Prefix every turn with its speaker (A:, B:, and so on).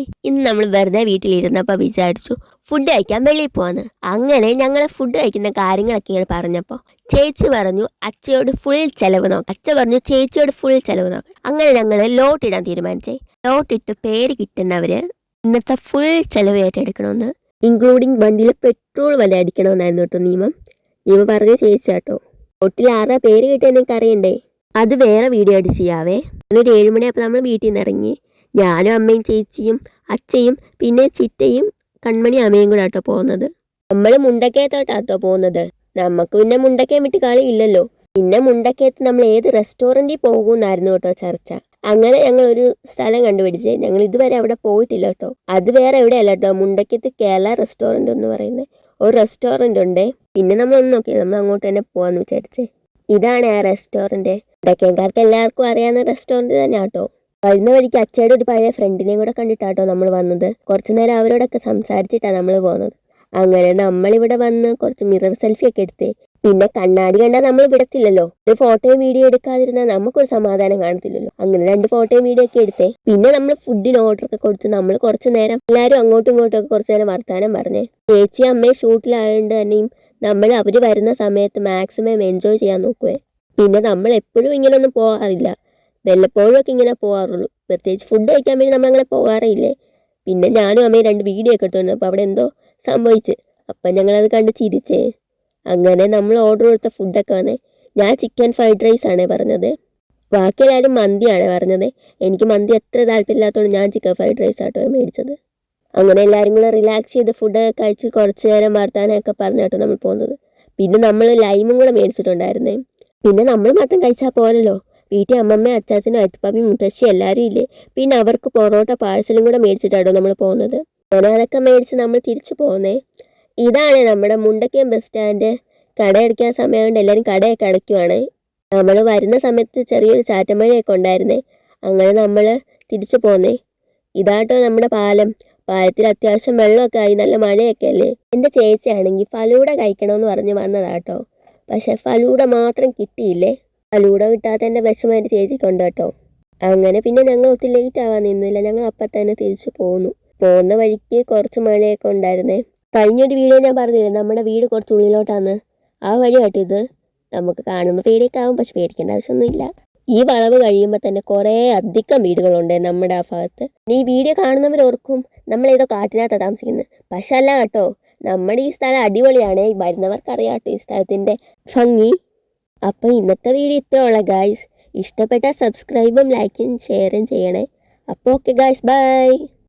A: Hi, ഇന്ന് നമ്മൾ വെറുതെ വീട്ടിലിരുന്നപ്പോൾ വിചാരിച്ചു ഫുഡ് കഴിക്കാൻ വെളിയിൽ പോവാന്ന്. അങ്ങനെ ഞങ്ങൾ ഫുഡ് കഴിക്കുന്ന കാര്യങ്ങളൊക്കെ ഇങ്ങനെ പറഞ്ഞപ്പോൾ ചേച്ചി പറഞ്ഞു അച്ഛയോട് ഫുൾ ചെലവ് നോക്കാം. അച്ഛ പറഞ്ഞു ചേച്ചിയോട് ഫുൾ ചെലവ് നോക്കാം. അങ്ങനെ ഞങ്ങൾ ലോട്ടിടാൻ തീരുമാനിച്ചേ. ലോട്ടിട്ട് പേര് കിട്ടുന്നവര് ഇന്നത്തെ ഫുൾ ചെലവ് ഏറ്റെടുക്കണമെന്ന്, ഇൻക്ലൂഡിങ് വണ്ടിയിൽ പെട്രോൾ വരെ അടിക്കണമെന്നായിരുന്നു കേട്ടോ നിയമം പറഞ്ഞ ചേച്ചിയാട്ടോ. ലോട്ടിൽ ആരുടെ പേര് കിട്ടിയെന്ന് എനിക്ക് അറിയണ്ടേ. അത് വേറെ വീഡിയോ ആയിട്ട് ചെയ്യാവേ. ഒരു 7 മണിയപ്പോൾ നമ്മൾ വീട്ടിൽ നിന്ന് ഇറങ്ങി. ഞാനും അമ്മയും ചേച്ചിയും അച്ഛയും പിന്നെ ചിറ്റയും കൺമണി അമ്മയും കൂടെ ആട്ടോ പോകുന്നത്. നമ്മൾ മുണ്ടക്കയത്തോട്ടാട്ടോ പോകുന്നത്. നമുക്ക് പിന്നെ മുണ്ടക്കയം വിട്ട് കളിയില്ലല്ലോ. പിന്നെ മുണ്ടക്കയത്ത് നമ്മൾ ഏത് റെസ്റ്റോറൻറ്റിൽ പോകുമെന്നായിരുന്നു കേട്ടോ ചർച്ച. അങ്ങനെ ഞങ്ങൾ ഒരു സ്ഥലം കണ്ടുപിടിച്ചേ. ഞങ്ങൾ ഇതുവരെ അവിടെ പോയിട്ടില്ല കേട്ടോ. അത് വേറെ എവിടെയല്ല കേട്ടോ, മുണ്ടക്കയത്ത് കേരള റെസ്റ്റോറൻറ്റ് എന്ന് പറയുന്നത് ഒരു റെസ്റ്റോറൻറ്റ് ഉണ്ട്. പിന്നെ നമ്മളൊന്നും നോക്കിയില്ല, നമ്മൾ അങ്ങോട്ട് തന്നെ പോകാമെന്ന് വിചാരിച്ചേ. ഇതാണ് ആ റെസ്റ്റോറൻറ്റ്. മുണ്ടക്കയംകാർക്ക് എല്ലാവർക്കും അറിയാവുന്ന റെസ്റ്റോറൻറ്റ് തന്നെ ആട്ടോ. വരുന്ന വഴിക്ക് അച്ഛയുടെ ഒരു പഴയ ഫ്രണ്ടിനെയും കൂടെ കണ്ടിട്ടാട്ടോ നമ്മൾ വന്നത്. കുറച്ചു നേരം അവരോടൊക്കെ സംസാരിച്ചിട്ടാണ് നമ്മൾ പോകുന്നത്. അങ്ങനെ നമ്മളിവിടെ വന്ന് കുറച്ച് മിറർ സെൽഫി ഒക്കെ എടുത്തേ. പിന്നെ കണ്ണാടി കണ്ടാൽ നമ്മൾ വിടത്തില്ലല്ലോ. ഒരു ഫോട്ടോയും വീഡിയോ എടുക്കാതിരുന്നാൽ നമുക്കൊരു സമാധാനം കാണത്തില്ലല്ലോ. അങ്ങനെ 2 ഫോട്ടോയും വീഡിയോ ഒക്കെ എടുത്തേ. പിന്നെ നമ്മൾ ഫുഡിന് ഓർഡർ ഒക്കെ കൊടുത്ത് നമ്മൾ കുറച്ചു നേരം എല്ലാവരും അങ്ങോട്ടും ഇങ്ങോട്ടും ഒക്കെ കുറച്ചു നേരം വർത്താനം പറഞ്ഞേ. ചേച്ചി അമ്മയും ഷൂട്ടിലായതുകൊണ്ട് തന്നെയും നമ്മൾ അവർ വരുന്ന സമയത്ത് മാക്സിമം എൻജോയ് ചെയ്യാൻ നോക്കുവേ. പിന്നെ നമ്മൾ എപ്പോഴും ഇങ്ങനെയൊന്നും പോകാറില്ല, വല്ലപ്പോഴും ഒക്കെ ഇങ്ങനെ പോകാറുള്ളൂ. പ്രത്യേകിച്ച് ഫുഡ് കഴിക്കാൻ വേണ്ടി നമ്മളങ്ങനെ പോകാറില്ലേ. പിന്നെ ഞാനും അമ്മയും 2 വീഡിയോ ഒക്കെ എടുത്തു. അപ്പോൾ അവിടെ എന്തോ സംഭവിച്ച്, അപ്പം ഞങ്ങളത് കണ്ട് ചിരിച്ചേ. അങ്ങനെ നമ്മൾ ഓർഡർ കൊടുത്ത ഫുഡൊക്കെ വന്നേ. ഞാൻ ചിക്കൻ ഫ്രൈഡ് റൈസ് ആണേ പറഞ്ഞത്, ബാക്കി എല്ലാവരും മന്തിയാണ് പറഞ്ഞത്. എനിക്ക് മന്തി അത്ര താല്പര്യമില്ലാത്തതുകൊണ്ട് ഞാൻ ചിക്കൻ ഫ്രൈഡ് റൈസ് ആട്ടോ മേടിച്ചത്. അങ്ങനെ എല്ലാവരും കൂടെ റിലാക്സ് ചെയ്ത് ഫുഡൊക്കെ കഴിച്ച് കുറച്ച് നേരം വർത്താനമൊക്കെ പറഞ്ഞാട്ടോ നമ്മൾ പോകുന്നത്. പിന്നെ നമ്മൾ ലൈമും കൂടെ മേടിച്ചിട്ടുണ്ടായിരുന്നേ. പിന്നെ നമ്മൾ മാത്രം കഴിച്ചാൽ പോരല്ലോ, വീട്ടിൽ അമ്മമ്മയും അച്ചാച്ചനും അയത്തുപ്പാപ്പയും മുത്തശ്ശി എല്ലാവരും ഇല്ലേ. പിന്നെ അവർക്ക് പൊറോട്ട പാഴ്സലും കൂടെ മേടിച്ചിട്ടാട്ടോ നമ്മൾ പോകുന്നത്. അങ്ങനെ അതൊക്കെ മേടിച്ച് നമ്മൾ തിരിച്ചു പോകുന്നേ. ഇതാണ് നമ്മുടെ മുണ്ടക്കയം ബസ് സ്റ്റാൻഡ്. കടയടയ്ക്കാൻ സമയമായതുകൊണ്ട് എല്ലാവരും കടയൊക്കെ അടയ്ക്കുവാണ്. നമ്മൾ വരുന്ന സമയത്ത് ചെറിയൊരു ചാറ്റമഴയൊക്കെ ഉണ്ടായിരുന്നേ. അങ്ങനെ നമ്മൾ തിരിച്ചു പോന്നേ. ഇതാട്ടോ നമ്മുടെ പാലത്തിൽ അത്യാവശ്യം വെള്ളമൊക്കെ ആയി, നല്ല മഴയൊക്കെ അല്ലേ. എൻ്റെ ചേച്ചിയാണെങ്കിൽ ഫലൂഡ കഴിക്കണമെന്ന് പറഞ്ഞ് വന്നതാട്ടോ. പക്ഷെ ഫലൂഡ മാത്രം കിട്ടിയില്ലേ. ഫലൂഡ കിട്ടാത്തതിൻ്റെ വിഷമം എൻ്റെ ചേച്ചിക്കുണ്ട് കേട്ടോ. അങ്ങനെ പിന്നെ ഞങ്ങൾ ഒത്തിരി ലേറ്റ് ആവാൻ നിന്നില്ല, ഞങ്ങൾ അപ്പം തന്നെ തിരിച്ചു പോന്നു. പോകുന്ന വഴിക്ക് കുറച്ച് മഴയൊക്കെ ഉണ്ടായിരുന്നേ. കഴിഞ്ഞൊരു വീഡിയോ ഞാൻ പറഞ്ഞില്ലേ നമ്മുടെ വീട് കുറച്ച് ഉള്ളിലോട്ടാണ്, ആ വഴിയാട്ടോ ഇത്. നമുക്ക് കാണുമ്പോൾ പേടിയൊക്കെ ആവും, പക്ഷെ പേടിക്കേണ്ട ആവശ്യമൊന്നുമില്ല. ഈ വളവ് കഴിയുമ്പോൾ തന്നെ കുറേ അധികം വീടുകളുണ്ട് നമ്മുടെ ആ ഭാഗത്ത്. ഈ വീഡിയോ കാണുന്നവർ ഓർക്കും നമ്മളേതോ കാട്ടിനകത്താണ് താമസിക്കുന്നത്. പക്ഷെ അല്ല കേട്ടോ, നമ്മുടെ ഈ സ്ഥലം അടിപൊളിയാണ്. വരുന്നവർക്കറിയാം കേട്ടോ ഈ സ്ഥലത്തിൻ്റെ ഭംഗി. അപ്പോൾ ഇന്നത്തെ വീഡിയോ ഇത്രയുള്ള ഗായ്സ്. ഇഷ്ടപ്പെട്ടാൽ സബ്സ്ക്രൈബും ലൈക്കും ഷെയറും ചെയ്യണേ. അപ്പോൾ ഓക്കെ ഗായ്സ്, ബൈ.